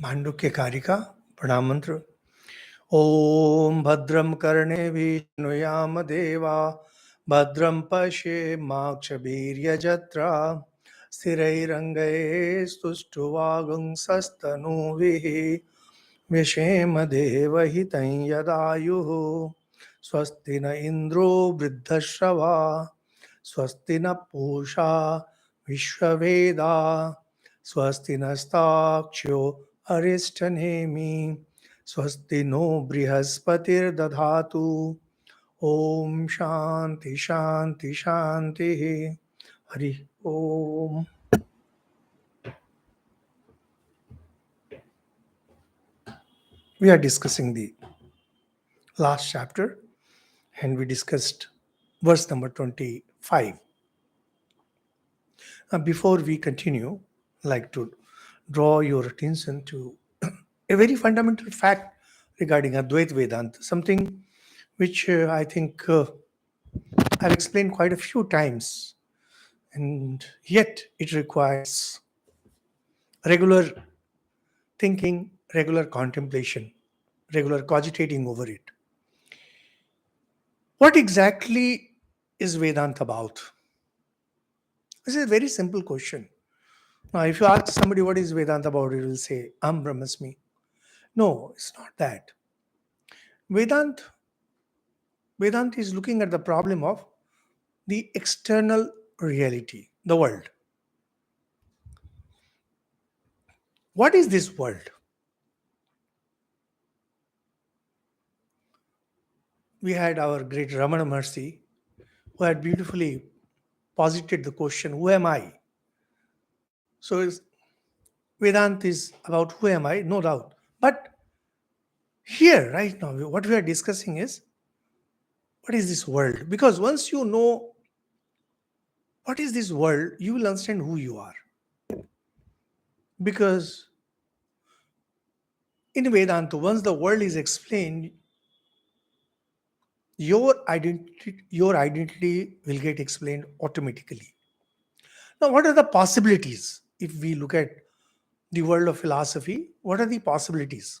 Mandukya Karika, Pranam Mantra. Om Bhadram Karne Vishnuyam Deva Bhadram Pashe Makshabirya Jatra Sthirairangaye Stustuvagung Sastanu Vihi Vishema Deva Hitan Yadayuhu Swasti na Indro Vriddhashava Swasti na Pusha Vishwaveda Swasti nastakshyo Aristanemi Swasti no Brihaspatir Dadhatu Om Shanti Shanti Shanti Hari Om. We are discussing the last chapter and we discussed verse number 25. Before we continue, I'd like to draw your attention to a very fundamental fact regarding Advaita Vedanta, something which I think I've explained quite a few times, and yet it requires regular thinking, regular contemplation, regular cogitating over it. What exactly is Vedanta about? This is a very simple question. Now, if you ask somebody what is Vedanta about, it will say, Am Brahmasmi. No, it's not that. Vedanta is looking at the problem of the external reality, the world. What is this world? We had our great Ramana Maharshi who had beautifully posited the question, who am I? So Vedanta is about who am I, no doubt. But here, right now, what we are discussing is what is this world? Because once you know what is this world, you will understand who you are. Because in Vedanta, once the world is explained, your identity will get explained automatically. Now, what are the possibilities? If we look at the world of philosophy, what are the possibilities?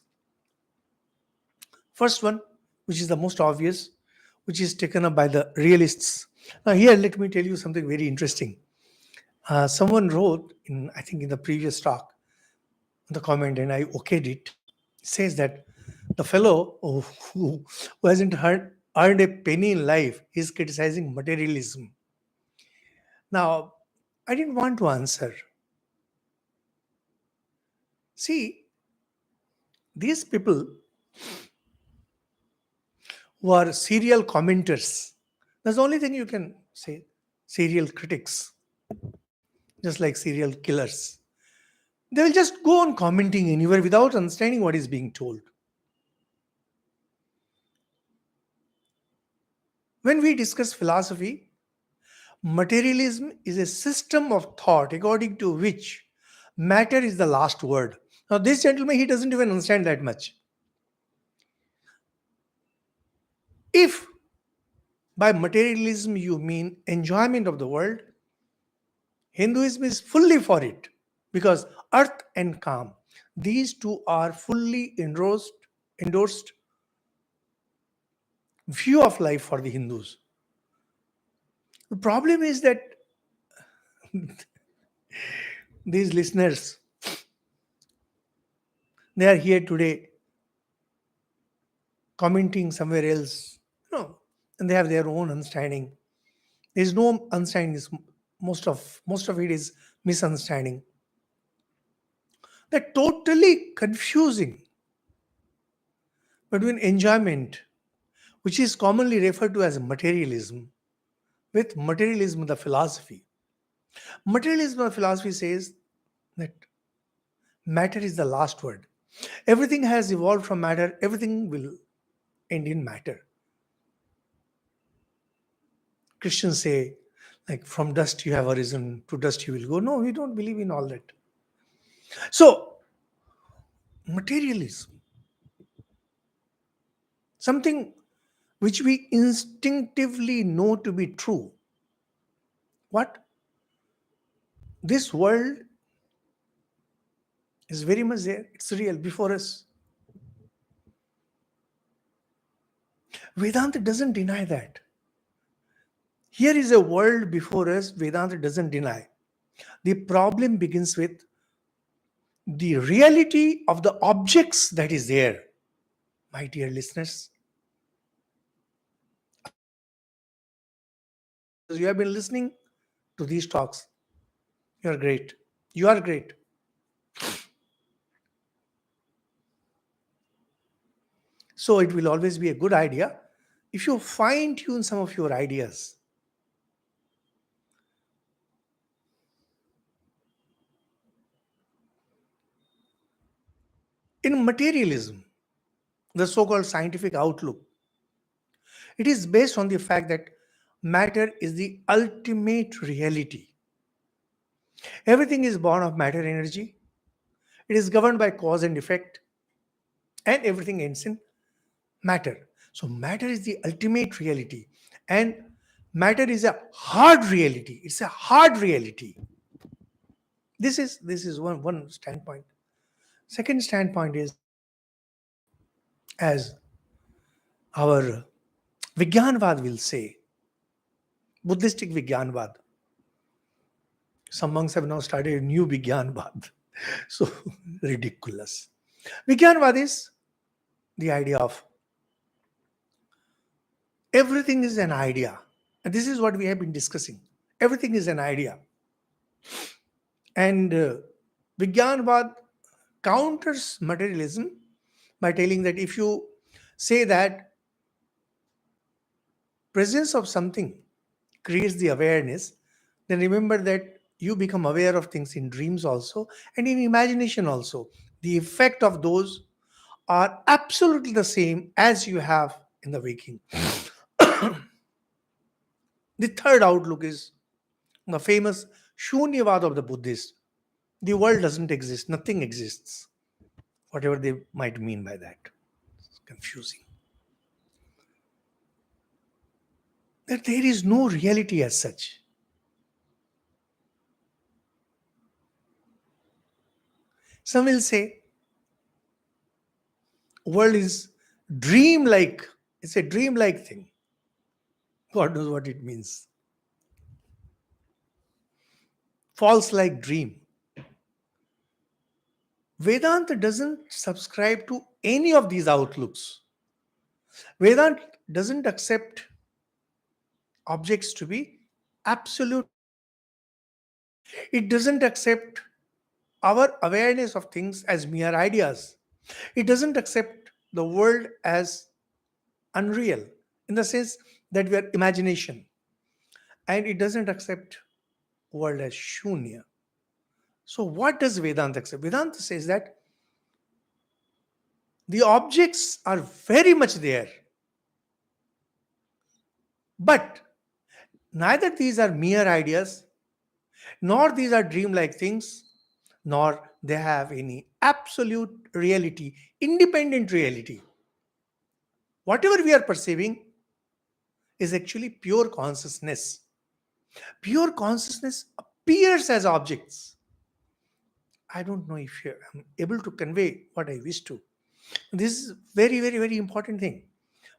First one, which is the most obvious, which is taken up by the realists. Now, here, let me tell you something very interesting. Someone wrote, I think in the previous talk, the comment, and I okayed it, says that the fellow who hasn't earned a penny in life is criticizing materialism. Now, I didn't want to answer. See, these people who are serial commenters, that's the only thing you can say, serial critics, just like serial killers. They will just go on commenting anywhere without understanding what is being told. When we discuss philosophy, materialism is a system of thought according to which matter is the last word. Now, this gentleman, he doesn't even understand that much. If by materialism you mean enjoyment of the world, Hinduism is fully for it because earth and calm, these two are fully endorsed view of life for the Hindus. The problem is that these listeners, they are here today commenting somewhere else, and they have their own understanding. There is no understanding. Most of it is misunderstanding. They're totally confusing between enjoyment, which is commonly referred to as materialism, with materialism, the philosophy. Materialism, the philosophy says that matter is the last word. Everything has evolved from matter. Everything will end in matter. Christians say, like, from dust you have arisen, to dust you will go. No, we don't believe in all that. So, materialism, something which we instinctively know to be true. What? This world is very much there. It's real before us. Vedanta doesn't deny that. Here is a world before us, Vedanta doesn't deny. The problem begins with the reality of the objects that is there. My dear listeners, you have been listening to these talks. You are great. You are great. So it will always be a good idea if you fine tune some of your ideas. In materialism, the so-called scientific outlook, it is based on the fact that matter is the ultimate reality. Everything is born of matter energy. It is governed by cause and effect, and everything ends in matter. So matter is the ultimate reality, and matter is a hard reality. It's a hard reality. This is one standpoint. Second standpoint is, as our Vijnanvada will say, Buddhistic Vijnanvada. Some monks have now started a new Vijnanvada. So ridiculous. Vijnanvada is the idea of everything is an idea. And this is what we have been discussing. Everything is an idea. And Vijnanvada counters materialism by telling that if you say that presence of something creates the awareness, then remember that you become aware of things in dreams also and in imagination also. The effect of those are absolutely the same as you have in the waking. The third outlook is the famous Shunyavada of the Buddhist. The world doesn't exist, nothing exists. Whatever they might mean by that. It's confusing. That there is no reality as such. Some will say, world is dream-like. It's a dream-like thing. God knows what it means. False-like dream. Vedanta doesn't subscribe to any of these outlooks. Vedanta doesn't accept objects to be absolute. It doesn't accept our awareness of things as mere ideas. It doesn't accept the world as unreal in the sense that we are imagination. And it doesn't accept world as shunya. So what does Vedanta accept? Vedanta says that the objects are very much there. But neither these are mere ideas, nor these are dreamlike things, nor they have any absolute reality, independent reality. Whatever we are perceiving is actually pure consciousness. Pure consciousness appears as objects. I don't know if I'm able to convey what I wish to. This is very, very, very important thing.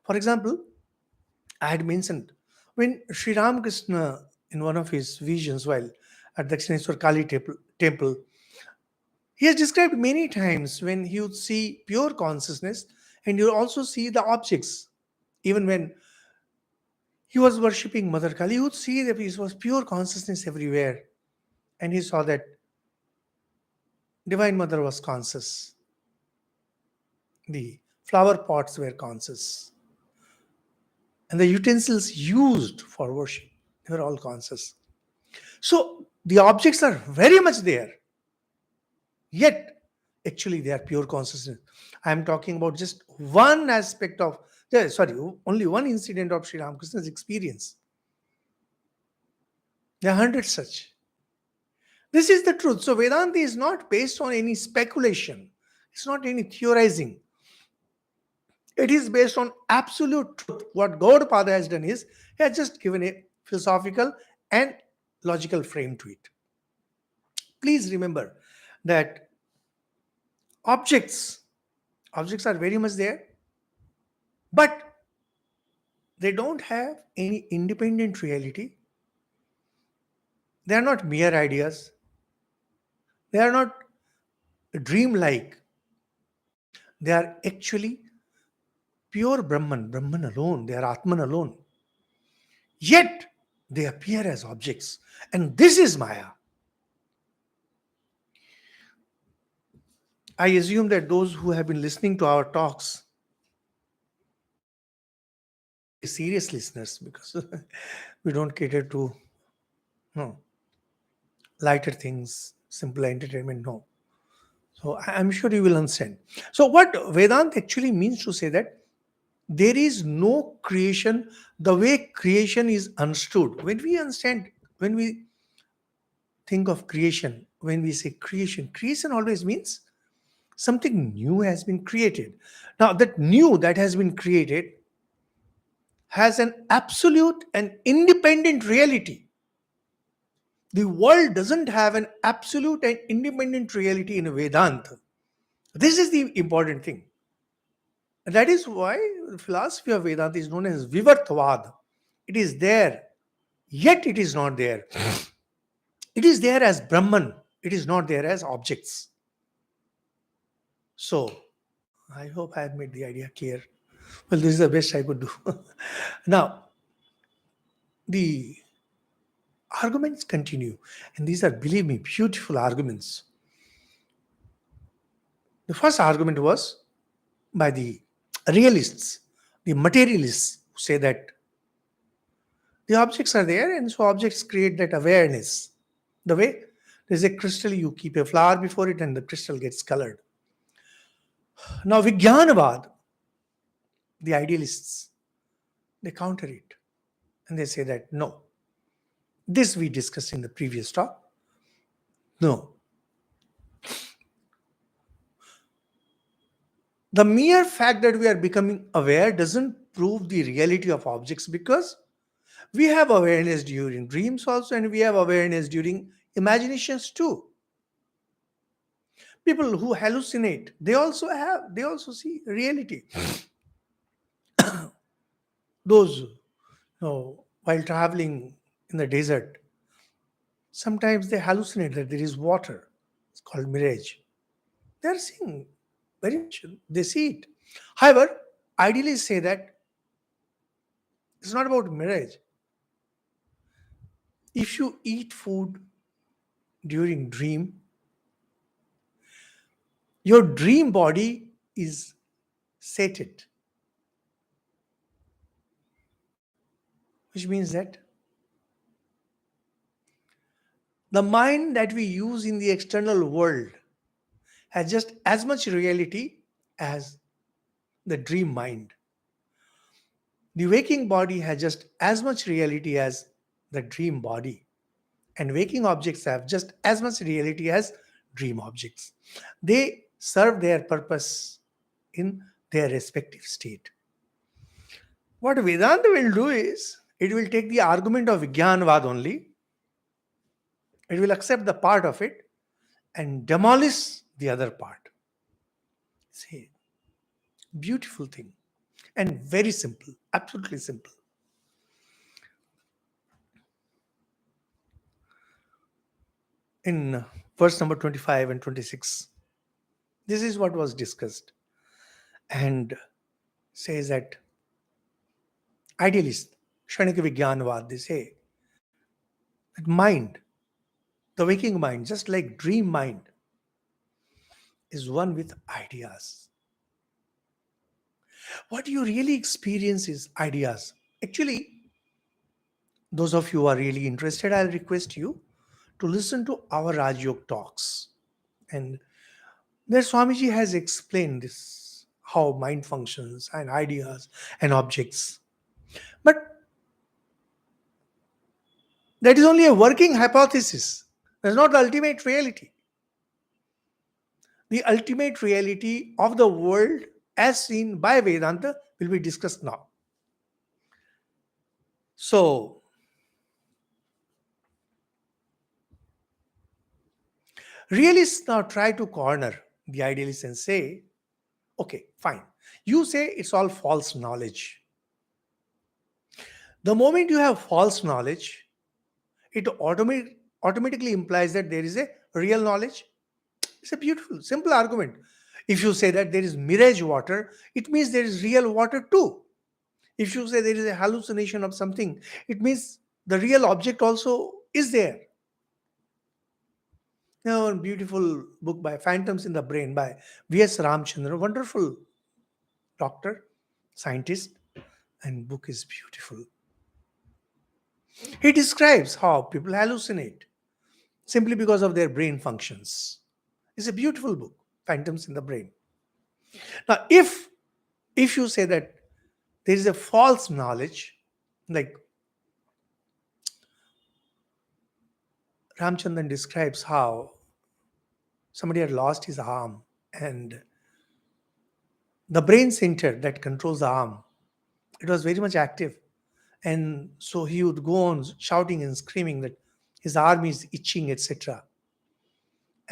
For example, I had mentioned when Sri Ramakrishna, in one of his visions while at Dakshineswar Kali temple, he has described many times when he would see pure consciousness and you also see the objects. Even when he was worshipping Mother Kali, he would see that it was pure consciousness everywhere. And he saw that Divine Mother was conscious. The flower pots were conscious. And the utensils used for worship, they were all conscious. So the objects are very much there. Yet, actually, they are pure consciousness. I am talking about just one aspect of, only one incident of Sri Ramakrishna's experience. There are hundreds such. This is the truth. So Vedanta is not based on any speculation. It's not any theorizing. It is based on absolute truth. What Gaudapada has done is, he has just given a philosophical and logical frame to it. Please remember that Objects. Objects are very much there, but they don't have any independent reality. They are not mere ideas. They are not dream-like. They are actually pure Brahman, Brahman alone. They are Atman alone. Yet they appear as objects. And this is Maya. I assume that those who have been listening to our talks, serious listeners, because we don't cater to no lighter things, simple entertainment. No. So I'm sure you will understand. So what Vedanta actually means to say that there is no creation the way creation is understood. When we understand, when we think of creation, when we say creation, creation always means something new has been created. Now, that new that has been created has an absolute and independent reality. The world doesn't have an absolute and independent reality in Vedanta. This is the important thing. And that is why the philosophy of Vedanta is known as Vivartavad. It is there, yet it is not there. It is there as Brahman, it is not there as objects. So, I hope I have made the idea clear. Well, this is the best I could do. Now, the arguments continue, and these are, believe me, beautiful arguments. The first argument was by the realists, the materialists, who say that the objects are there, and so objects create that awareness. The way there's a crystal, you keep a flower before it, and the crystal gets colored. Now, Vijnanvada, the idealists, they counter it, and they say that no, this we discussed in the previous talk. No. The mere fact that we are becoming aware doesn't prove the reality of objects, because we have awareness during dreams also, and we have awareness during imaginations too. People who hallucinate, they also see reality. Those, while traveling in the desert, sometimes they hallucinate that there is water. It's called mirage. They're seeing very much, they see it. However, idealists say that it's not about mirage. If you eat food during dream, your dream body is sated, which means that the mind that we use in the external world has just as much reality as the dream mind. The waking body has just as much reality as the dream body. And waking objects have just as much reality as dream objects. They serve their purpose in their respective state. What Vedanta will do is, it will take the argument of Vijnanvad only, it will accept the part of it and demolish the other part. See, beautiful thing and very simple, absolutely simple. In verse number 25 and 26, this is what was discussed, and says that idealists, Kshanika Vijnanavad, they say that mind, the waking mind, just like dream mind, is one with ideas. What you really experience is ideas. Actually, those of you who are really interested, I'll request you to listen to our Rajyog talks. And there Swamiji has explained this, how mind functions and ideas and objects. But that is only a working hypothesis. That's not the ultimate reality. The ultimate reality of the world as seen by Vedanta will be discussed now. So, realists now try to corner the idealists, and say, okay, fine. You say it's all false knowledge. The moment you have false knowledge, it automatically implies that there is a real knowledge. It's a beautiful, simple argument. If you say that there is mirage water, it means there is real water too. If you say there is a hallucination of something, it means the real object also is there. Now, a beautiful book by Phantoms in the Brain by V.S. Ramchandra, wonderful doctor, scientist, and book is beautiful. He describes how people hallucinate simply because of their brain functions. It's a beautiful book, Phantoms in the Brain. Now, if you say that there is a false knowledge, like Ramchandran describes how somebody had lost his arm and the brain center that controls the arm, it was very much active. And so he would go on shouting and screaming that his arm is itching, etc.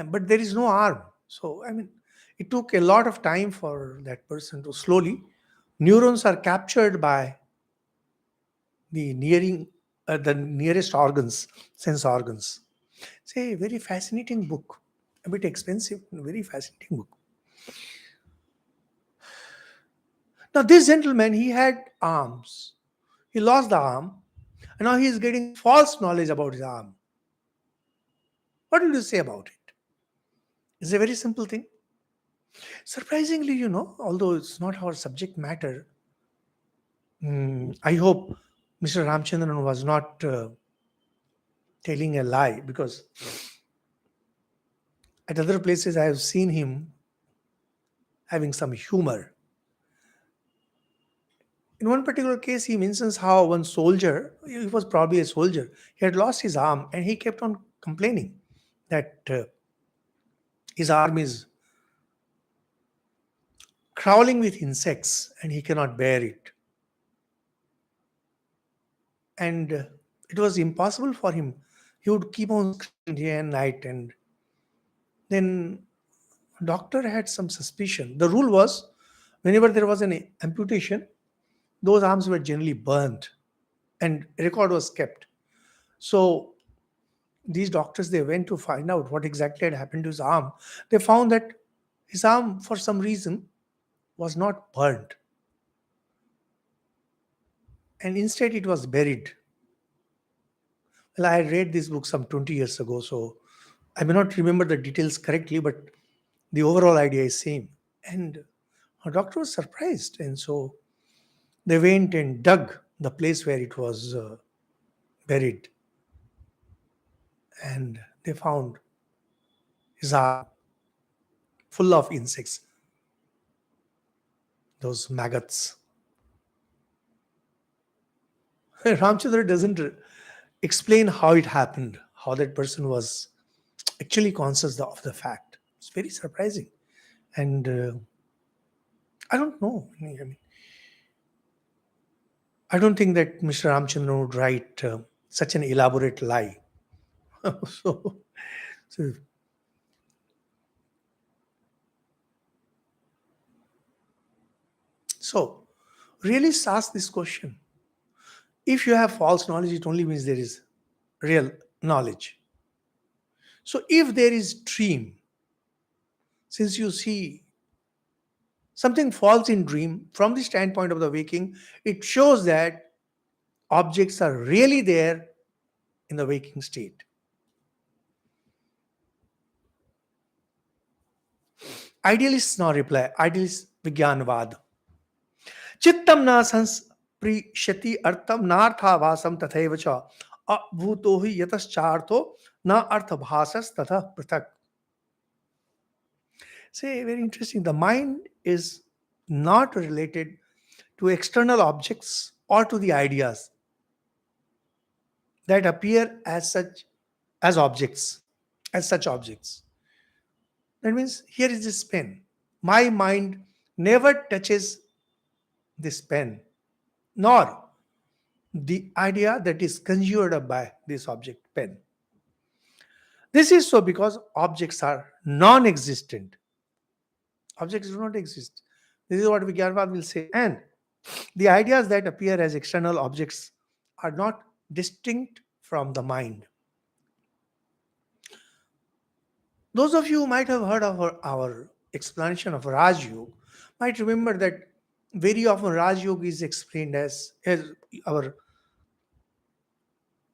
But there is no arm. So, I mean, it took a lot of time for that person to slowly, neurons are captured by the nearest organs, sense organs. It's a very fascinating book, a bit expensive, very fascinating book. Now, this gentleman, he had arms. He lost the arm, and now he is getting false knowledge about his arm. What will you say about it? It's a very simple thing. Surprisingly, although it's not our subject matter, I hope Mr. Ramchandran was not telling a lie, because at other places I have seen him having some humor. In one particular case, he mentions how one soldier, he was probably a soldier, he had lost his arm and he kept on complaining that his arm is crawling with insects and he cannot bear it. And it was impossible for him. He would keep on screaming day and night. And then doctor had some suspicion. The rule was, whenever there was an amputation, those arms were generally burnt and a record was kept. So these doctors, they went to find out what exactly had happened to his arm. They found that his arm, for some reason, was not burnt. And instead it was buried. Well, I read this book some 20 years ago, so I may not remember the details correctly, but the overall idea is same. And our doctor was surprised. And so they went and dug the place where it was buried. And they found his arm full of insects, those maggots. Ramchandra doesn't explain how it happened, how that person was actually conscious of the fact. It's very surprising. And I don't know. I don't think that Mr. Ramchandra would write such an elaborate lie. So, really ask this question. If you have false knowledge, it only means there is real knowledge. So, if there is dream, since you see something false in dream, from the standpoint of the waking, it shows that objects are really there in the waking state. Idealists now reply, idealist Vijnanvada. Chittam na sansprishati artham narthavasam tathaiva cha abhuto hi yataschartho na arthabhasas tatha prathak. Say, very interesting. The mind is not related to external objects or to the ideas that appear as objects. That means here is this pen. My mind never touches this pen, nor the idea that is conjured up by this object, pen. This is so because objects are non-existent. Objects do not exist. This is what Vijnanvada will say. And the ideas that appear as external objects are not distinct from the mind. Those of you who might have heard of our explanation of Raj Yoga might remember that very often Raj Yoga is explained as our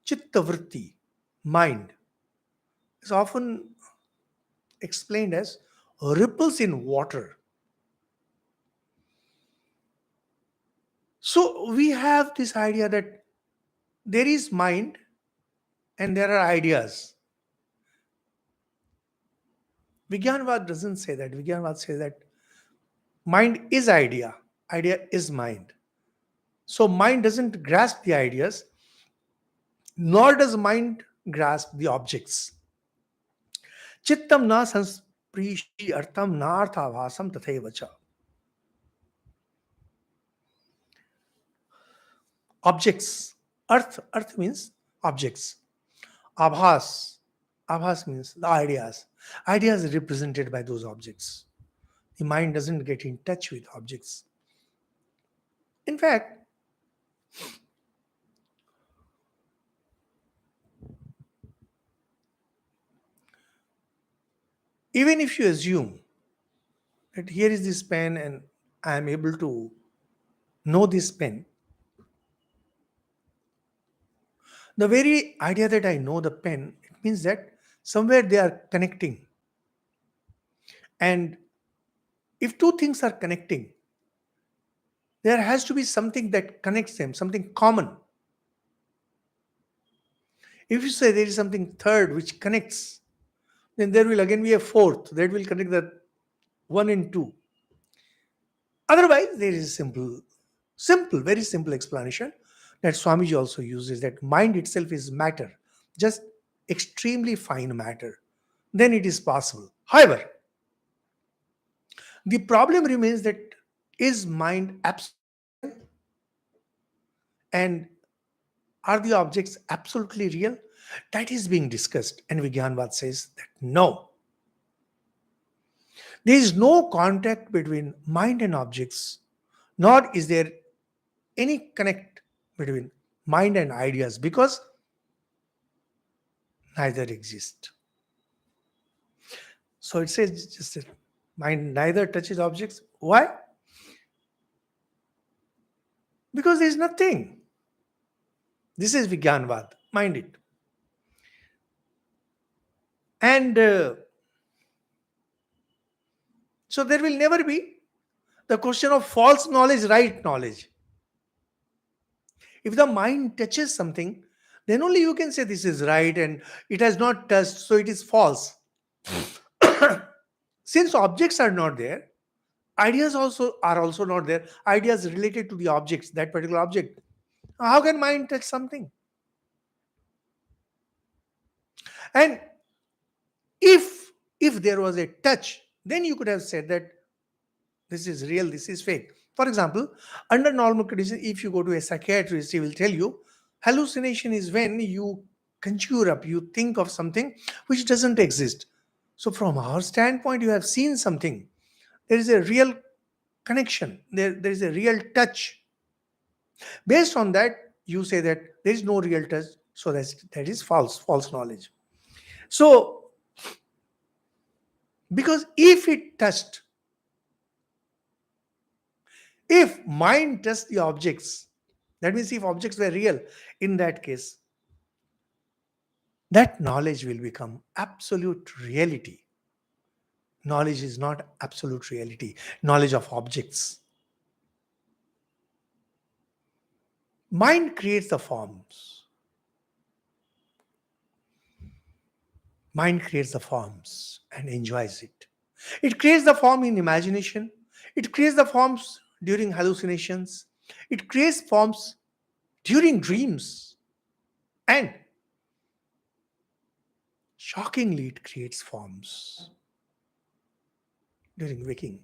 chitta vritti, mind, is often explained as ripples in water. So we have this idea that there is mind and there are ideas. Vijnanvada doesn't say that. Vijnanvada says that mind is idea, idea is mind. So mind doesn't grasp the ideas, nor does mind grasp the objects. Chittam na sansprishi artam na arthavasam tatheva cha. Objects. Earth means objects. Abhas. Abhas means the ideas. Ideas are represented by those objects. The mind doesn't get in touch with objects. In fact, even if you assume that here is this pen and I am able to know this pen, the very idea that I know the pen, it means that somewhere they are connecting. And if two things are connecting, there has to be something that connects them, something common. If you say there is something third which connects, then there will again be a fourth that will connect the 1 and 2. Otherwise, there is a very simple explanation that Swamiji also uses, that mind itself is matter, just extremely fine matter. Then it is possible. However, the problem remains that is mind absolutely real? And are the objects absolutely real? That is being discussed. And Vijnanvada says that no. There is no contact between mind and objects, nor is there any connect between mind and ideas, because neither exist. So it says just that mind neither touches objects. Why? Because there is nothing. This is Vijnanvada. Mind it. And so there will never be the question of false knowledge, right knowledge. If the mind touches something, then only you can say this is right and it has not touched, so it is false. Since objects are not there, ideas are also not there. Ideas related to the objects, that particular object. How can mind touch something? And if there was a touch, then you could have said that this is real, this is fake. For example, under normal conditions, if you go to a psychiatrist, he will tell you hallucination is when you conjure up, you think of something which doesn't exist. So from our standpoint, you have seen something. There is a real connection. There is a real touch. Based on that, you say that there is no real touch. So that is false knowledge. So, because if it touched, if mind touched the objects, that means if objects were real, in that case, that knowledge will become absolute reality. Knowledge is not absolute reality. Knowledge of objects. Mind creates the forms. Mind creates the forms and enjoys it. It creates the form in imagination. It creates the forms during hallucinations. It creates forms during dreams. And shockingly, it creates forms during waking.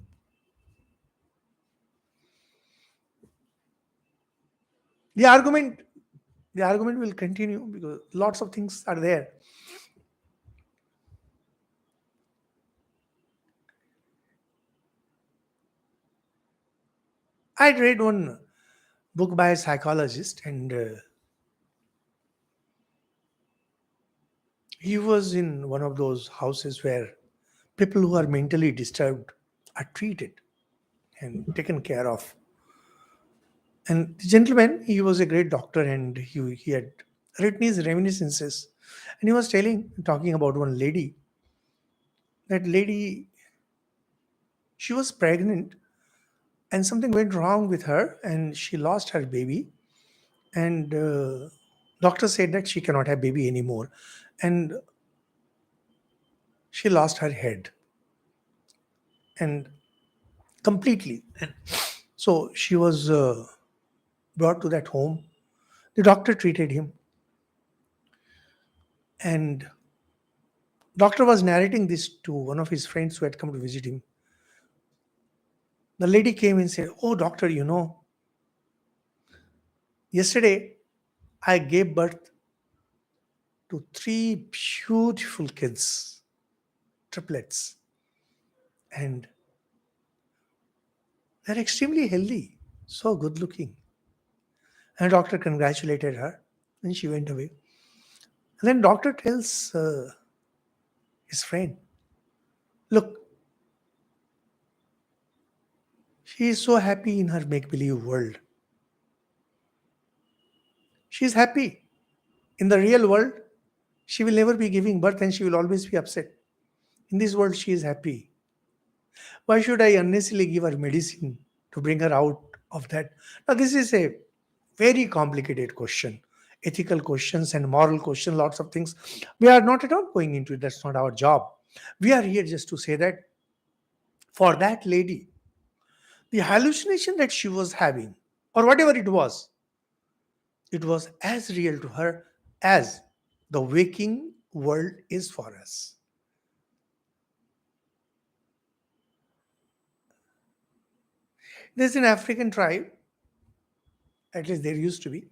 The argument will continue because lots of things are there. I'd read one book by a psychologist, and he was in one of those houses where people who are mentally disturbed are treated and taken care of. And the gentleman, he was a great doctor, and he had written his reminiscences. And he was talking about one lady. That lady, she was pregnant, and something went wrong with her, and she lost her baby. And doctor said that she cannot have baby anymore, and she lost her head and completely. And so she was brought to that home. The doctor treated him, and doctor was narrating this to one of his friends who had come to visit him. The lady came and said, "Oh, doctor, yesterday I gave birth to three beautiful kids, triplets, and they're extremely healthy, so good looking." And doctor congratulated her, and she went away. And then doctor tells his friend, "Look, she is so happy in her make-believe world. She is happy. In the real world, she will never be giving birth and she will always be upset. In this world, she is happy. Why should I unnecessarily give her medicine to bring her out of that?" Now, this is a very complicated question. Ethical questions and moral questions, lots of things. We are not at all going into it. That's not our job. We are here just to say that for that lady, the hallucination that she was having, or whatever it was as real to her as the waking world is for us. There's an African tribe, at least there used to be.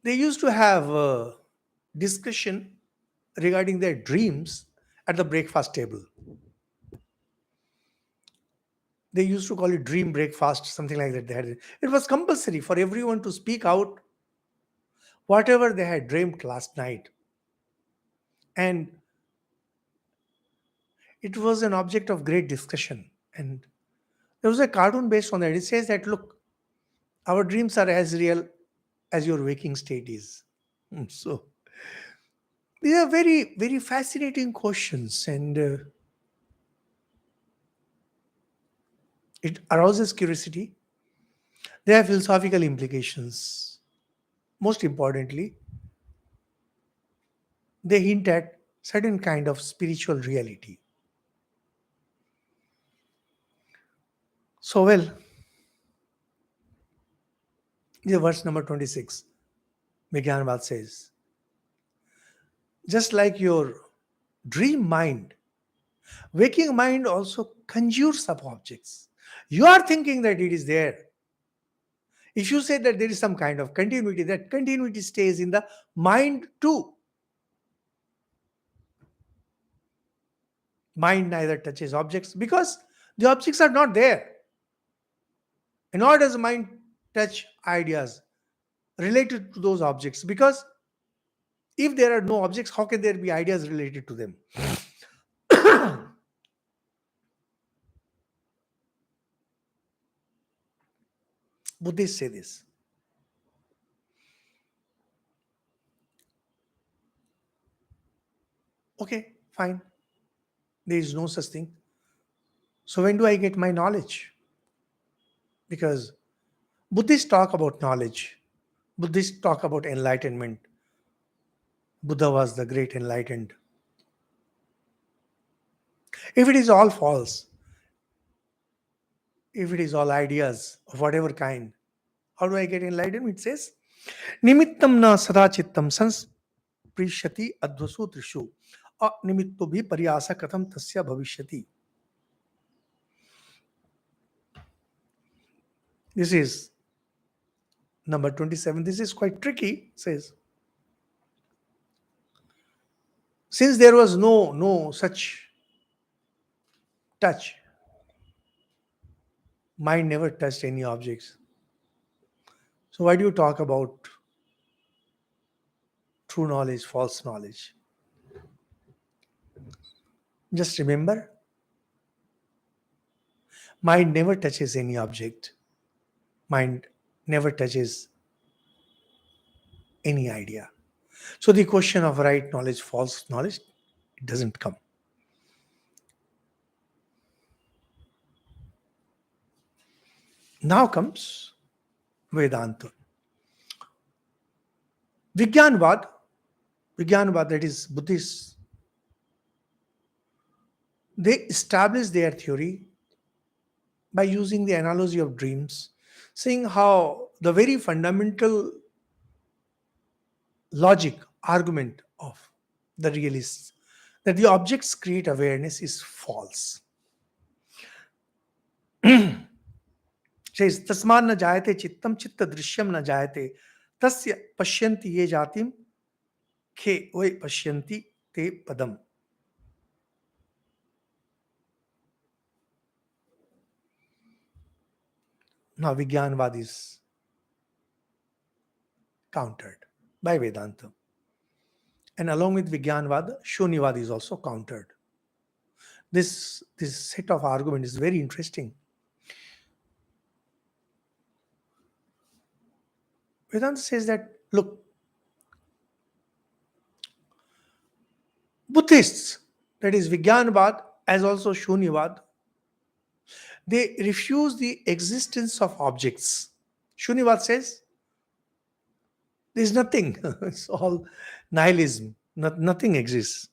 They used to have a discussion regarding their dreams at the breakfast table. They used to call it dream breakfast, something like that. It was compulsory for everyone to speak out whatever they had dreamed last night. And it was an object of great discussion. And there was a cartoon based on that. It says that, look, our dreams are as real as your waking state is. So these are very, very fascinating questions, and it arouses curiosity. They have philosophical implications. Most importantly, they hint at certain kind of spiritual reality. So, well, the verse number 26, Vijnanvada says, just like your dream mind, waking mind also conjures up objects. You are thinking that it is there. If you say that there is some kind of continuity, that continuity stays in the mind too. Mind neither touches objects because the objects are not there. And nor does the mind touch ideas related to those objects, because if there are no objects, how can there be ideas related to them? Buddhists say this. Okay, fine. There is no such thing. So when do I get my knowledge? Because Buddhists talk about knowledge. Buddhists talk about enlightenment. Buddha was the great enlightened. If it is all false, if it is all ideas of whatever kind, how do I get enlightenment? It says, Nimittam na sadachittam sans prishyati advasutrishu. Nimitto bhi pariyasa katham tasya bhavishyati. This is number 27. This is quite tricky, says. Since there was no such touch, Mind never touched any objects. So why do you talk about true knowledge, false knowledge? Just remember, mind never touches any object. Mind never touches any idea. So the question of right knowledge, false knowledge, it doesn't come. Now comes Vedanta. Vijnanvada, Vijnanvada, that is Buddhists, they establish their theory by using the analogy of dreams, saying how the very fundamental logic argument of the realists that the objects create awareness is false. Says tasman na jayate chittam chitta drishyam na jayate tasya pashyanti ye jatim khe oi pashyanti te padam. Now Vijnanvada is countered by Vedanta. And along with Vijnanvada, Shunyavada is also countered. This set of argument is very interesting. Vedanta says that, look, Buddhists, that is Vijnanvada as also Shunyavada, they refuse the existence of objects. Shunyavada says there is nothing. It's all nihilism. Nothing exists.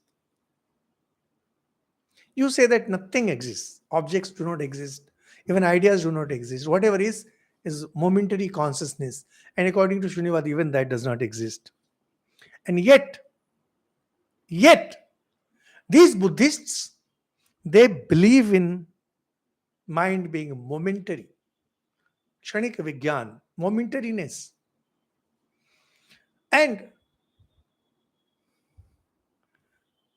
You say that nothing exists. Objects do not exist. Even ideas do not exist. Whatever is momentary consciousness. And according to Shunyavada, even that does not exist. And yet, these Buddhists, they believe in mind being momentary. Kshanik Vigyan, momentariness. And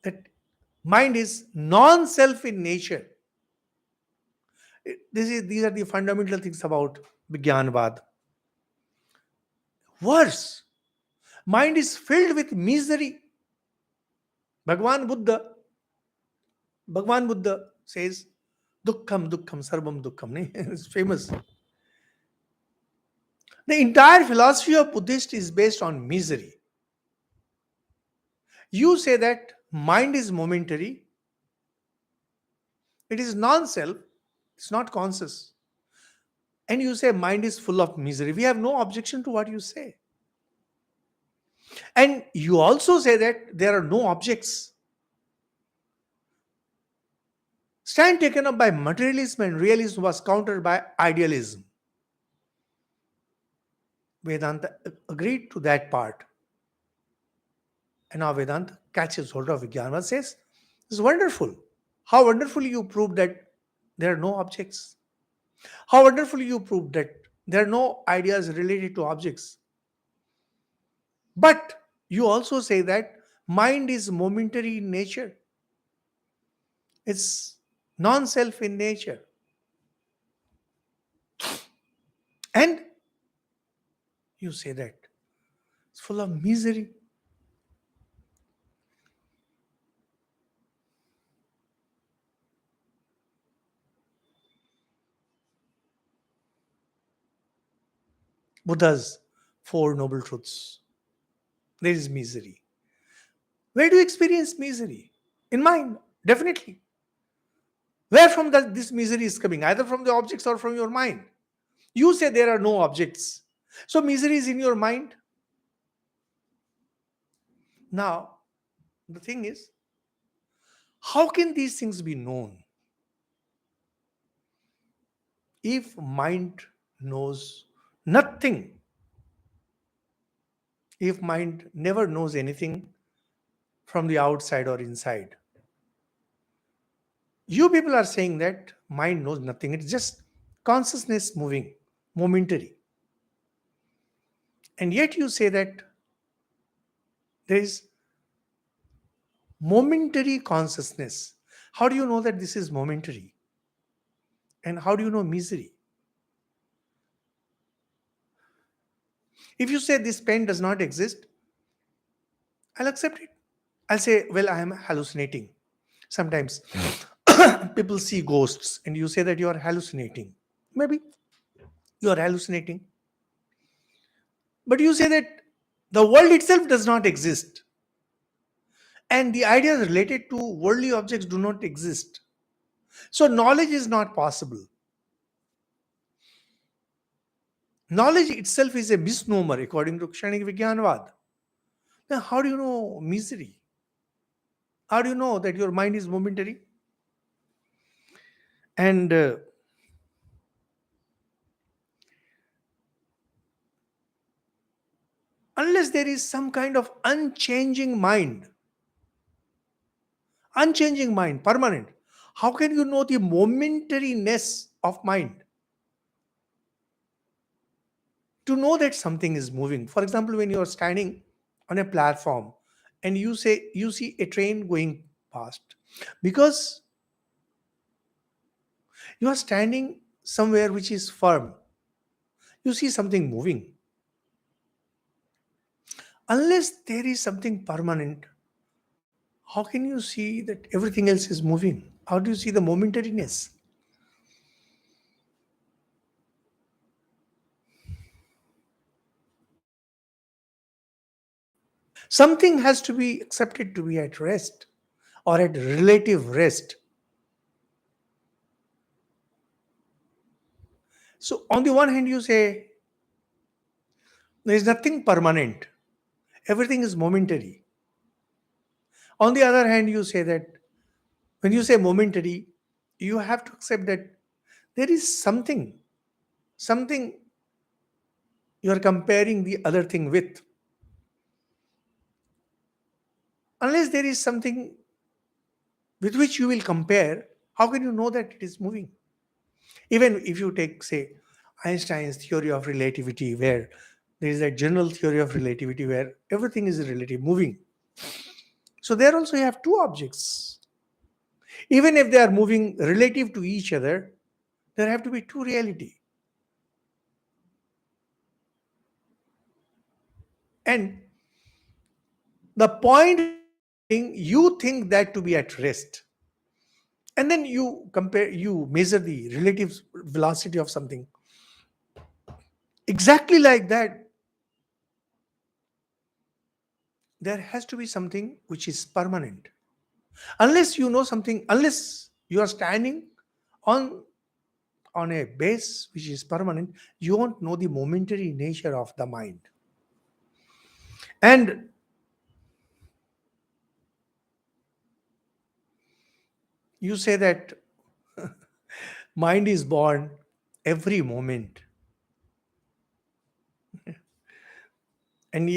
that mind is non-self in nature. These are the fundamental things about Vijnanvada. Worse, mind is filled with misery. Bhagavan Buddha says, Dukkham, Sarvam Dukkham. It's famous. The entire philosophy of Buddhist is based on misery. You say that mind is momentary, it is non-self, it's not conscious. And you say mind is full of misery. We have no objection to what you say. And you also say that there are no objects. Stand taken up by materialism and realism was countered by idealism. Vedanta agreed to that part. And now Vedanta catches hold of Vijnana, says, it's wonderful. How wonderfully you proved that there are no objects. How wonderfully you proved that there are no ideas related to objects. But you also say that mind is momentary in nature. It's non-self in nature. And you say that it's full of misery. Buddha's four noble truths. There is misery. Where do you experience misery? In mind, definitely. Where from this misery is coming? Either from the objects or from your mind. You say there are no objects. So misery is in your mind. Now, the thing is, how can these things be known? If mind knows nothing, if mind never knows anything from the outside or inside, you people are saying that mind knows nothing. It's just consciousness moving, momentary. And yet you say that there is momentary consciousness. How do you know that this is momentary? And how do you know misery? If you say this pen does not exist, I'll accept it. I'll say, well, I am hallucinating. Sometimes people see ghosts and you say that you are hallucinating. Maybe you are hallucinating. But you say that the world itself does not exist. And the ideas related to worldly objects do not exist. So knowledge is not possible. Knowledge itself is a misnomer according to Vijnanvada. Now, how do you know misery? How do you know that your mind is momentary? And unless there is some kind of unchanging mind, permanent, how can you know the momentariness of mind? To know that something is moving. For example, when you are standing on a platform and you say you see a train going past, because you are standing somewhere which is firm, you see something moving. Unless there is something permanent, how can you see that everything else is moving? How do you see the momentariness? Something has to be accepted to be at rest or at relative rest. So, on the one hand, you say there is nothing permanent, everything is momentary. On the other hand, you say that when you say momentary, you have to accept that there is something you are comparing the other thing with. Unless there is something with which you will compare, how can you know that it is moving? Even if you take, say, Einstein's theory of relativity, where there is a general theory of relativity where everything is relative, moving. So there also you have two objects. Even if they are moving relative to each other, there have to be two reality. And the point being, you think that to be at rest. And then you measure the relative velocity of something. Exactly like that, there has to be something which is permanent. Unless you know something, unless you are standing on on a base which is permanent, you won't know the momentary nature of the mind. And you say that mind is born every moment, and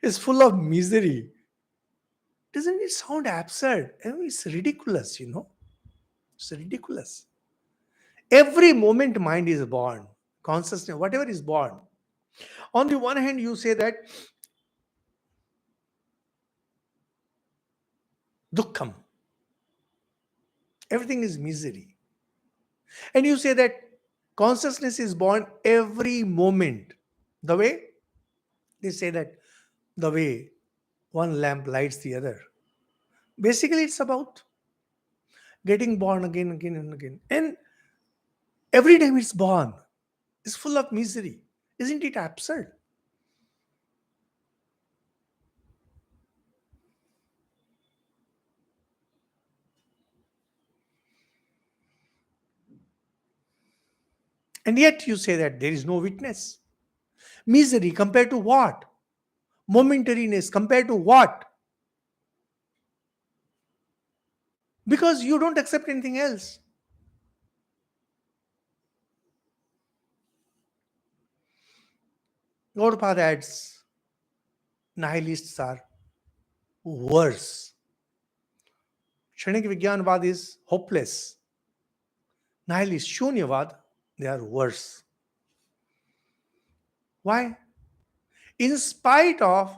is full of misery. Doesn't it sound absurd? I mean, it's ridiculous, It's ridiculous. Every moment mind is born, consciousness, whatever is born. On the one hand, you say that dukkham, everything is misery. And you say that consciousness is born every moment. The way they say that the way one lamp lights the other. Basically, it's about getting born again and again. And every time it's born, it's full of misery. Isn't it absurd? And yet you say that there is no witness. Misery compared to what? Momentariness compared to what? Because you don't accept anything else. Gaudapada adds, nihilists are worse. Kshanik Vijnanvada is hopeless. Nihilist Shunyavada, they are worse. Why? In spite of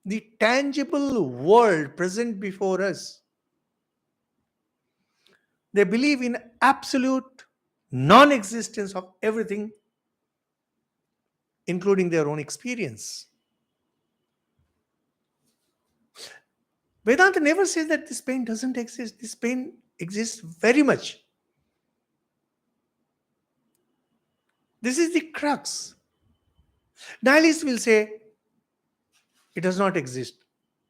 the tangible world present before us, they believe in absolute non existence of everything including their own experience. Vedanta never says that this pain doesn't exist. This pain exists very much. This is the crux. Nihilists will say it does not exist.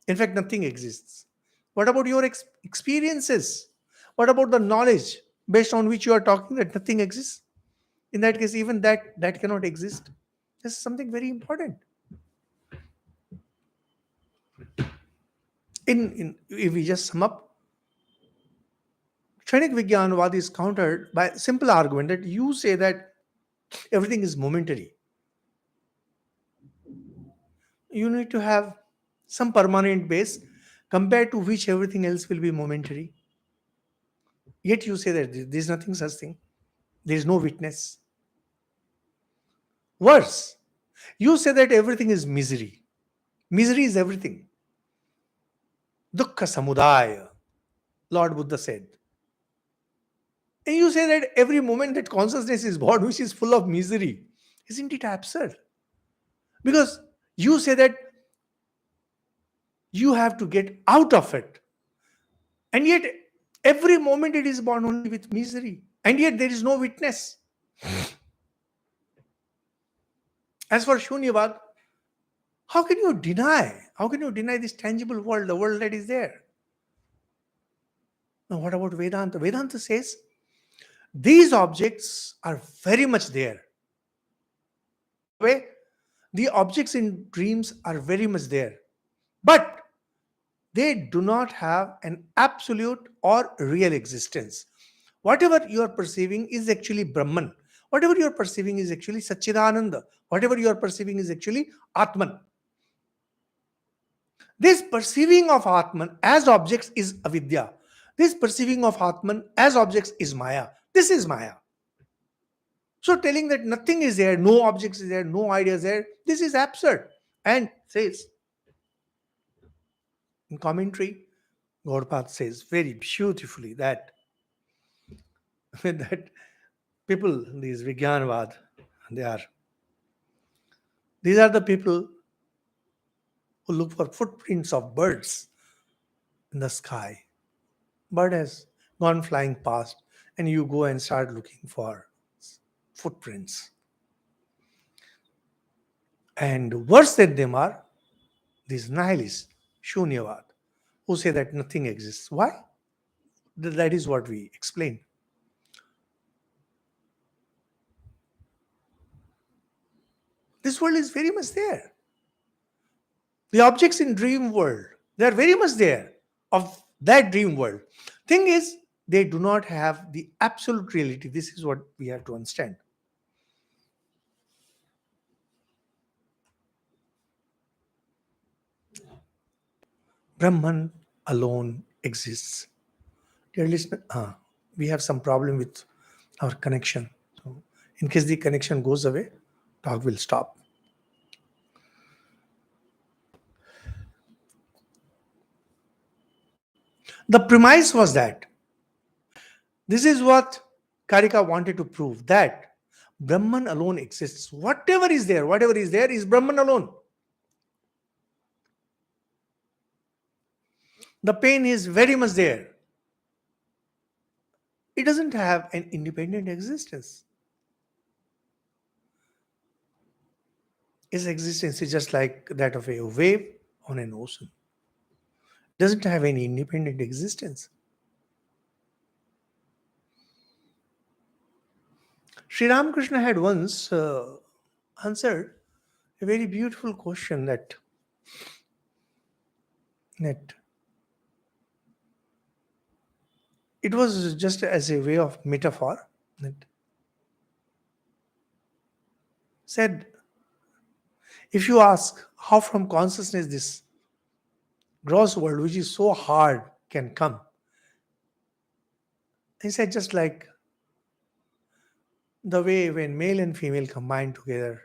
In fact, nothing exists. What about your experiences? What about the knowledge based on which you are talking that nothing exists? In that case, even that cannot exist. This is something very important. If we just sum up, Kshanik Vijnanvada is countered by a simple argument that you say that everything is momentary. You need to have some permanent base compared to which everything else will be momentary. Yet you say that there is nothing such thing. There is no witness. Worse, you say that everything is misery. Misery is everything. Dukkha samudaya, Lord Buddha said. And you say that every moment that consciousness is born, which is full of misery. Isn't it absurd? Because you say that you have to get out of it. And yet, every moment it is born only with misery. And yet, there is no witness. As for Shunyavad, how can you deny? How can you deny this tangible world, the world that is there? Now, what about Vedanta? Vedanta says these objects are very much there. The objects in dreams are very much there. But they do not have an absolute or real existence. Whatever you are perceiving is actually Brahman. Whatever you are perceiving is actually Satchidananda. Whatever you are perceiving is actually Atman. This perceiving of Atman as objects is avidya. This perceiving of Atman as objects is Maya. This is Maya. So telling that nothing is there, no objects is there, no ideas there, this is absurd. And says, in commentary, Gaudapada says very beautifully that people, these Vijnanvad, these are the people who look for footprints of birds in the sky. Bird has gone flying past, and you go and start looking for footprints. And worse than them are these nihilists, Shunyavad, who say that nothing exists. Why? That is what we explain. This world is very much there. The objects in dream world, they are very much there of that dream world. Thing is, they do not have the absolute reality. This is what we have to understand. Brahman alone exists. Dear listener, we have some problem with our connection. So in case the connection goes away, talk will stop. The premise was that this is what Karika wanted to prove, that Brahman alone exists. Whatever is there is Brahman alone. The pain is very much there. It doesn't have an independent existence. Its existence is just like that of a wave on an ocean. It doesn't have any independent existence. Sri Ramakrishna had once answered a very beautiful question that it was just as a way of metaphor, that said, if you ask how from consciousness this gross world, which is so hard, can come, he said, just like the way when male and female combine together,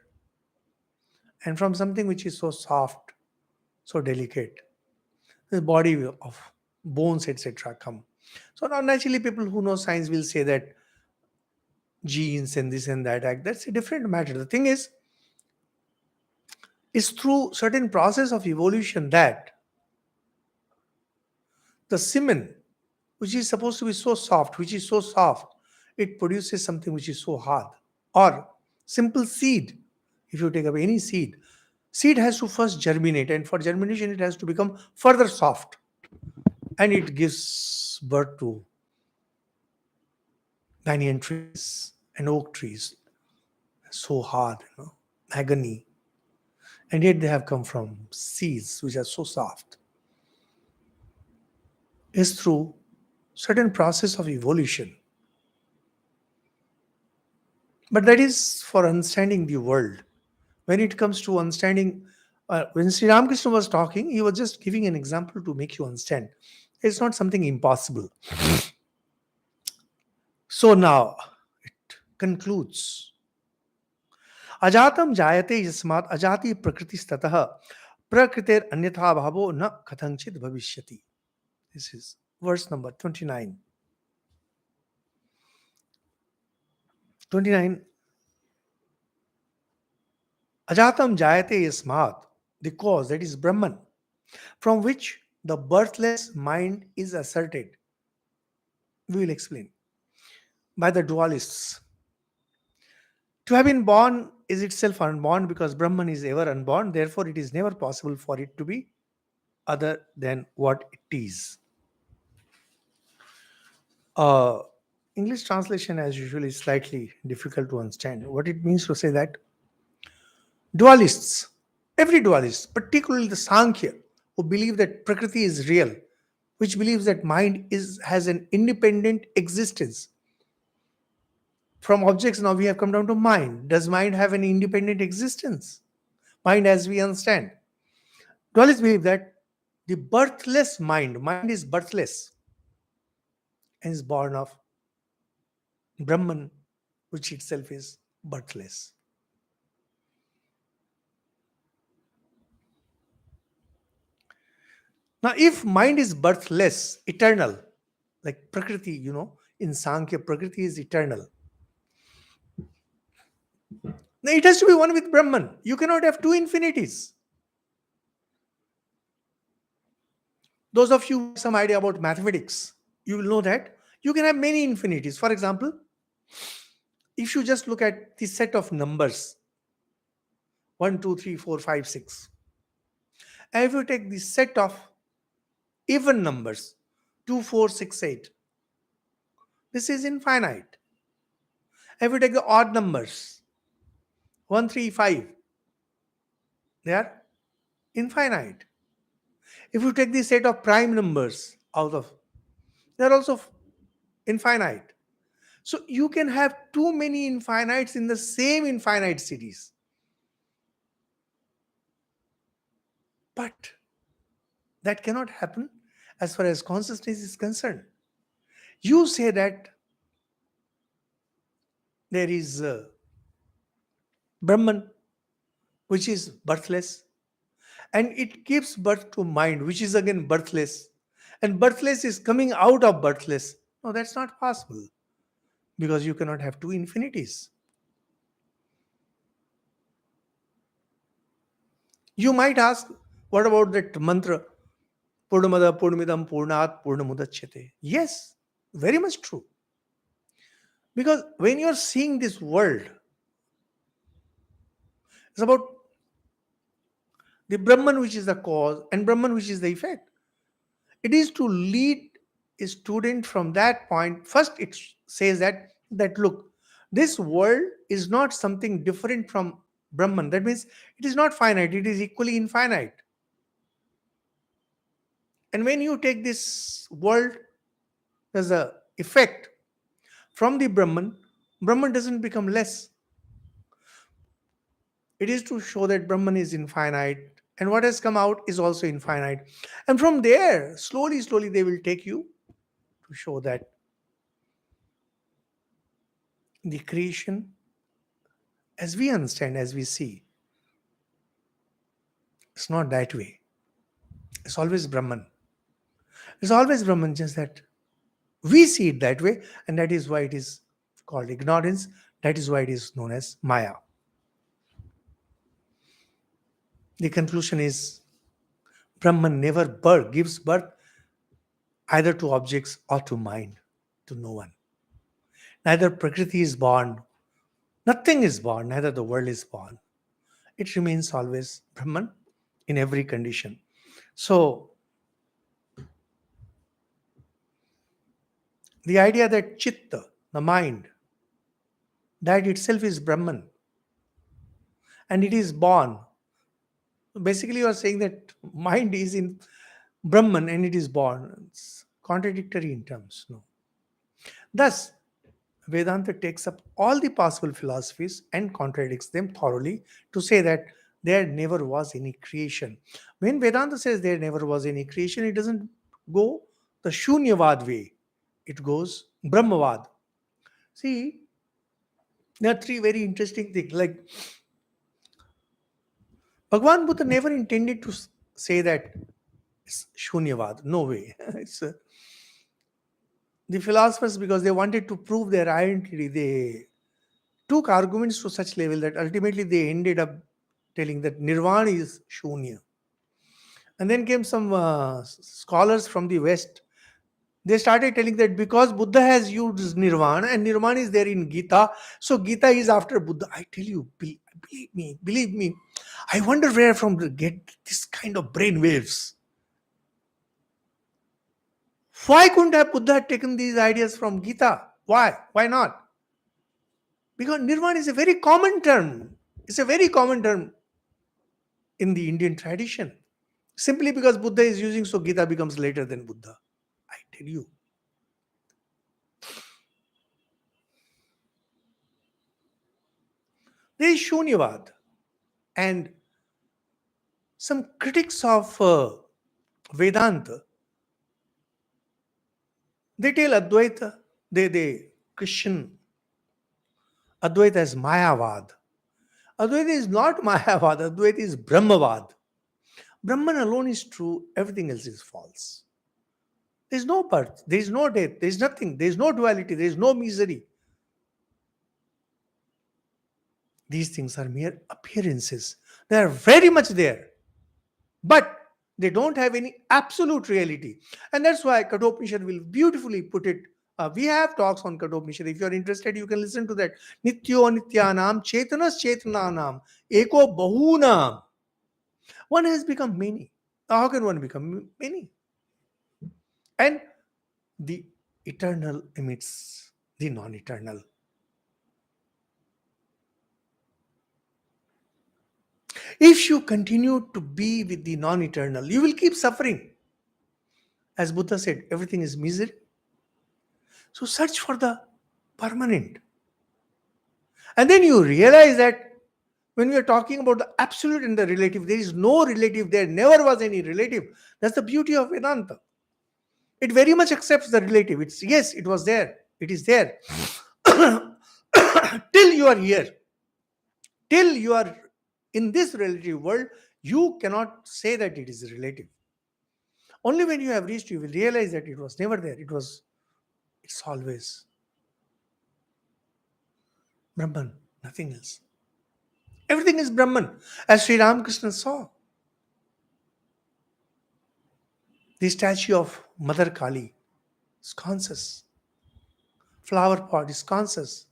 and from something which is so soft, so delicate, the body of bones, etc., come. So now naturally people who know science will say that genes and this and that, that's a different matter. The thing is, It's through certain process of evolution that the semen, which is supposed to be so soft, it produces something which is so hard. Or simple seed, if you take up any seed has to first germinate, and for germination, it has to become further soft, and it gives birth to banyan trees and oak trees. So hard, agony, and yet they have come from seeds which are so soft. Is through certain process of evolution. But that is for understanding the world. When it comes to understanding, when Sri Ramakrishna was talking, he was just giving an example to make you understand. It's not something impossible. So now it concludes. Ajatam jayate yasmat ajati prakritistatah prakritir anyatha bhavo na kathanchit bhavishyati. This is verse number 29. 29. Ajatam jayate yasmat, the cause, that is Brahman, from which the birthless mind is asserted. We will explain. By the dualists. To have been born is itself unborn, because Brahman is ever unborn, therefore it is never possible for it to be other than what it is. English translation, as usual, is slightly difficult to understand. What it means to say that dualists, every dualist, particularly the Sankhya, who believe that Prakriti is real, which believes that mind has an independent existence. From objects, now we have come down to mind. Does mind have an independent existence? Mind as we understand. Dualists believe that the birthless mind is birthless and is born of Brahman, which itself is birthless. Now, if mind is birthless, eternal, like Prakriti, in Sankhya, Prakriti is eternal. Now, it has to be one with Brahman. You cannot have two infinities. Those of you who have some idea about mathematics, you will know that you can have many infinities. For example, if you just look at the set of numbers 1, 2, 3, 4, 5, 6, and if you take the set of even numbers 2, 4, 6, 8, this is infinite. If you take the odd numbers 1, 3, 5, they are infinite. If you take the set of prime numbers they are also infinite. So you can have too many infinites in the same infinite series. But that cannot happen as far as consciousness is concerned. You say that there is Brahman, which is birthless, and it gives birth to mind, which is again birthless, and birthless is coming out of birthless. No, that's not possible, because you cannot have two infinities. You might ask, what about that mantra? Purnamada Purnamidam Purnat Purnamudachyate. Yes, very much true. Because when you're seeing this world, it's about the Brahman, which is the cause, and Brahman, which is the effect. It is to lead a student from that point. First, it says that look, this world is not something different from Brahman. That means it is not finite, it is equally infinite. And when you take this world as an effect from the Brahman, Brahman doesn't become less. It is to show that Brahman is infinite, and what has come out is also infinite. And from there, slowly, they will take you to show that the creation, as we understand, as we see, it's not that way. It's always Brahman. It's always Brahman, just that we see it that way, and that is why it is called ignorance. That is why it is known as Maya. The conclusion is Brahman never gives birth either to objects or to mind, to no one. Neither Prakriti is born, nothing is born, neither the world is born. It remains always Brahman in every condition. So, the idea that Chitta, the mind, that itself is Brahman and it is born. Basically, you are saying that mind is in Brahman and it is born. It's contradictory in terms. No. Thus, Vedanta takes up all the possible philosophies and contradicts them thoroughly to say that there never was any creation. When Vedanta says there never was any creation, it doesn't go the Shunyavad way, it goes Brahmavad. See, there are three very interesting things. Like Bhagwan Buddha never intended to say that it's Shunyavad. No way. It's the philosophers, because they wanted to prove their identity, they took arguments to such level that ultimately they ended up telling that nirvana is shunya. And then came some scholars from the west. They started telling that because Buddha has used nirvana and nirvana is there in Gita, so Gita is after Buddha. I tell you, believe me, I wonder where from to get this kind of brain waves. Why couldn't have Buddha taken these ideas from Gita? Why? Why not? Because nirvana is a very common term. It's a very common term in the Indian tradition. Simply because Buddha is using, so Gita becomes later than Buddha. I tell you. There is Shunyavad. And some critics of Vedanta, they tell Advaita, they Christian Advaita as Mayavad. Advaita is not Mayavad, Advaita is Brahmavad. Brahman alone is true, everything else is false. There is no birth, there is no death, there is nothing, there is no duality, there is no misery. These things are mere appearances. They are very much there, but they don't have any absolute reality. And that's why Kathopanishad will beautifully put it. We have talks on Kathopanishad. If you are interested, you can listen to that. Nityo Nityanam Chetanas Chetananam Eko Bahunam. One has become many. How can one become many? And the eternal emits the non-eternal. If you continue to be with the non-eternal, you will keep suffering. As Buddha said, everything is misery. So search for the permanent. And then you realize that when we are talking about the absolute and the relative, there is no relative, there never was any relative. That's the beauty of Vedanta. It very much accepts the relative. It's yes, it was there, it is there. Till you are here, till you are in this relative world, you cannot say that it is relative. Only when you have reached, you will realize that it was never there. It's always Brahman, nothing else. Everything is Brahman, as Sri Ramakrishna saw. The statue of Mother Kali is conscious. Flower pot is conscious.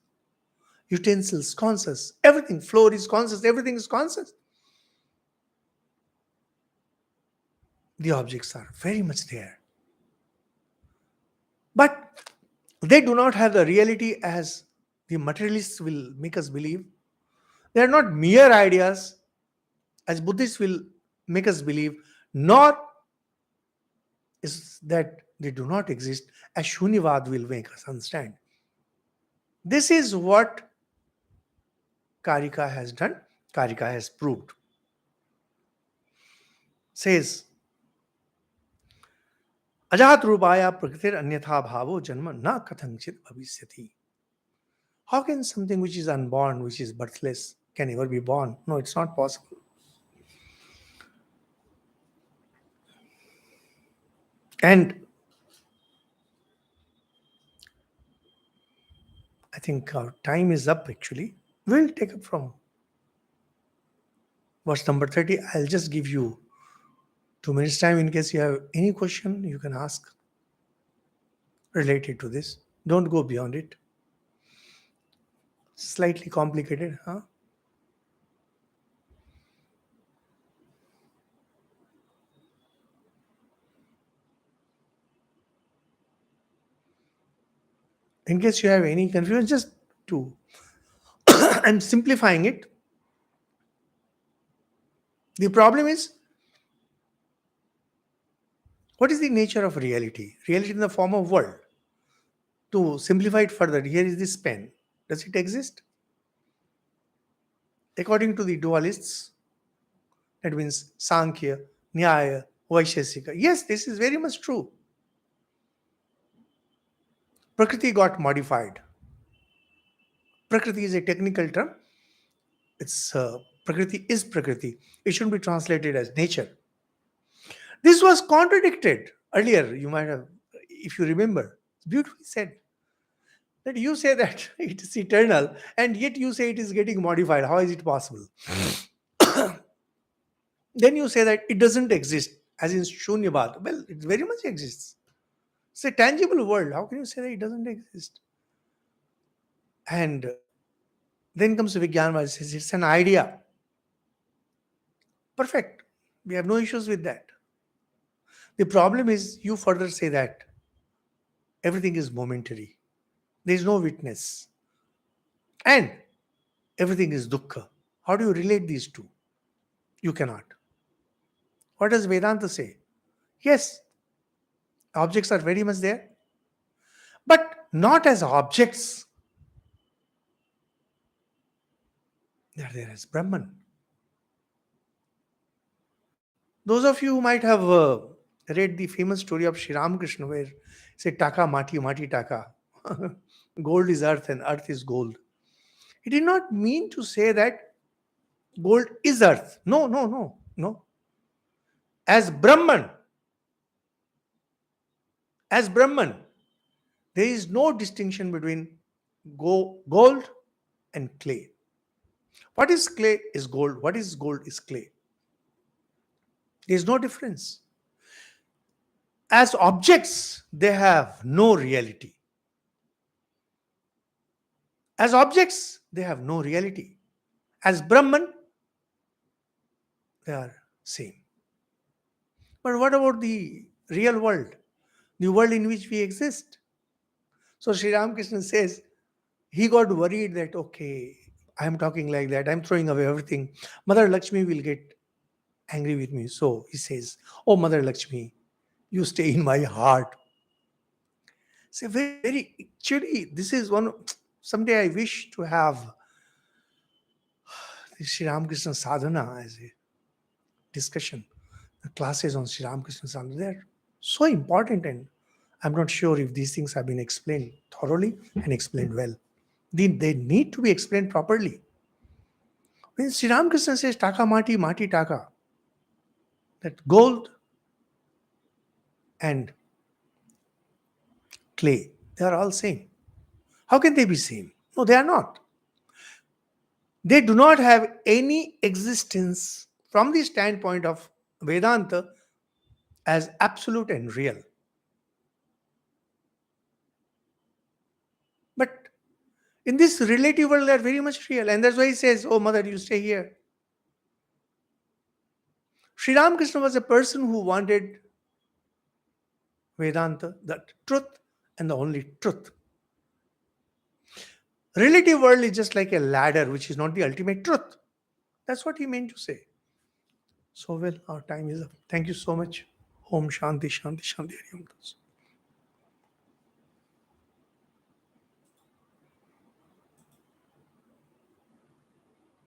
Utensils conscious. Everything, floor is conscious. Everything is conscious. The objects are very much there. But they do not have the reality as the materialists will make us believe. They are not mere ideas as Buddhists will make us believe, nor is that they do not exist as Shunyavad will make us understand. This is what Karika has done, Karika has proved. Says, Ajat Rupaya Prakritir Anyatha Bhavo Janma Na Kathangchit Bhavisyati. How can something which is unborn, which is birthless, can ever be born? No, it's not possible. And I think our time is up actually. We'll take up from Verse number 30, I'll just give you 2 minutes time in case you have any question you can ask related to this. Don't go beyond it. Slightly complicated, huh? In case you have any confusion, just to I'm simplifying it. The problem is, what is the nature of reality? Reality in the form of world. To simplify it further, here is this pen. Does it exist? According to the dualists, that means Sankhya, Nyaya, Vaisheshika. Yes, this is very much true. Prakriti got modified. Prakriti is a technical term. It's Prakriti is Prakriti. It shouldn't be translated as nature. This was contradicted earlier. You might have, if you remember, it's beautifully said that you say that it is eternal, and yet you say it is getting modified. How is it possible? Then you say that it doesn't exist, as in Shunyavada. Well, it very much exists. It's a tangible world. How can you say that it doesn't exist? And then comes Vijnanvada, says it's an idea. Perfect. We have no issues with that. The problem is you further say that everything is momentary. There is no witness. And everything is dukkha. How do you relate these two? You cannot. What does Vedanta say? Yes, objects are very much there, but not as objects. They are there as Brahman. Those of you who might have read the famous story of Sri Ramakrishna, where say taka mati mati taka, gold is earth and earth is gold. He did not mean to say that gold is earth. No, no, no, no. As Brahman, there is no distinction between gold and clay. What is clay is gold. What is gold is clay. There is no difference. As objects, they have no reality. As objects, they have no reality. As Brahman, they are same. But what about the real world? The world in which we exist? So Sri Ramakrishna says, he got worried that, okay, I'm talking like that, I'm throwing away everything. Mother Lakshmi will get angry with me. So he says, oh, Mother Lakshmi, you stay in my heart. Say very, very, actually, this is one, someday I wish to have the Sri Ramakrishna sadhana as a discussion. The classes on Sri Ramakrishna sadhana, they're so important, and I'm not sure if these things have been explained thoroughly and explained well. They need to be explained properly. When Sri Ramakrishna says taka mati, mati taka, that gold and clay, they are all same. How can they be same? No, they are not. They do not have any existence from the standpoint of Vedanta as absolute and real. But in this relative world, they are very much real. And that's why he says, oh, mother, you stay here. Sri Ramakrishna was a person who wanted Vedanta, the truth and the only truth. Relative world is just like a ladder, which is not the ultimate truth. That's what he meant to say. So, well, our time is up. Thank you so much. Om Shanti, Shanti, Shanti. Hari Om.